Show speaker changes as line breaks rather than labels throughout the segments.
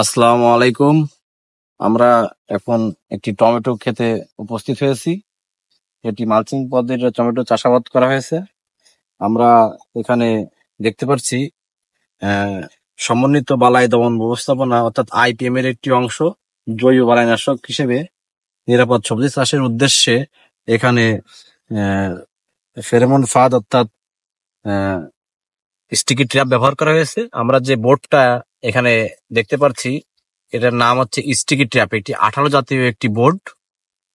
আসসালামু আলাইকুম। আমরা এখন একটি টমেটো ক্ষেতে উপস্থিত হয়েছি। এটি মালচিং পদ্ধতিতে টমেটো চাষাবাদ করা হয়েছে। আমরা এখানে দেখতে পাচ্ছি আহ, সমন্বিত বালাই দমন ব্যবস্থাপনা অর্থাৎ আইপিএম এর একটি অংশ জৈব বালাইনাশক হিসেবে নিরাপদ সবজি চাষের উদ্দেশ্যে এখানে আহ, ফেরোমন ফাঁদ অর্থাৎ স্টিকি ট্র্যাপ ব্যবহার করা হয়েছে। আমরা যে বোর্ডটা এখানে দেখতে পাচ্ছি এটার নাম হচ্ছে স্টিকি ট্র্যাপ। এটি 18 জাতীয় একটি বোর্ড।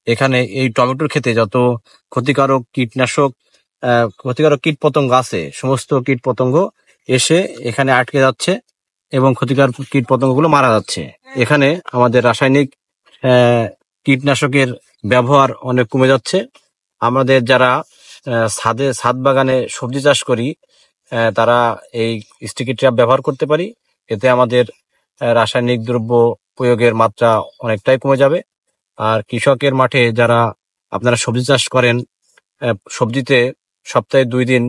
এখানে এই টমেটোর ক্ষেতে যত ক্ষতিকারক কীটনাশক ক্ষতিকারক কীট পতঙ্গ আছে সমস্ত কীট পতঙ্গ এসে এখানে আটকে যাচ্ছে এবং ক্ষতিকারক কীট পতঙ্গগুলো মারা যাচ্ছে। এখানে আমাদের রাসায়নিক আহ, কীটনাশকের ব্যবহার অনেক কমে যাচ্ছে। আমাদের যারা ছাদ বাগানে সবজি চাষ করি তারা এই স্টিকি ট্র্যাপ ব্যবহার করতে পারি। এতে আমাদের রাসায়নিক দ্রব্য প্রয়োগের মাত্রা অনেকটাই কমে যাবে। আর কৃষকের মাঠে যারা আপনারা সবজি চাষ করেন, সবজিতে সপ্তাহে 2 দিন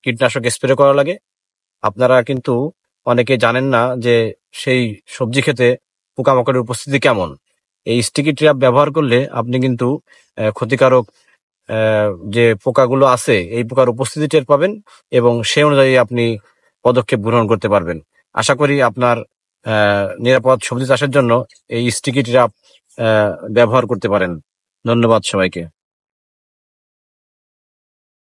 কীটনাশক স্প্রে করা লাগে। আপনারা কিন্তু অনেকে জানেন না যে সেই সবজি খেতে পোকামাকড়ের উপস্থিতি কেমন। এই স্টিকি ট্র্যাপ ব্যবহার করলে আপনি কিন্তু ক্ষতিকারক যে পোকাগুলো আছে এই পোকার উপস্থিতি টের পাবেন এবং সেই অনুযায়ী আপনি পদক্ষেপ গ্রহণ করতে পারবেন। আশা করি আপনার নিরাপদ সবজি চাষের জন্য এই স্টিকি ট্র্যাপ ব্যবহার করতে পারেন। ধন্যবাদ সবাইকে।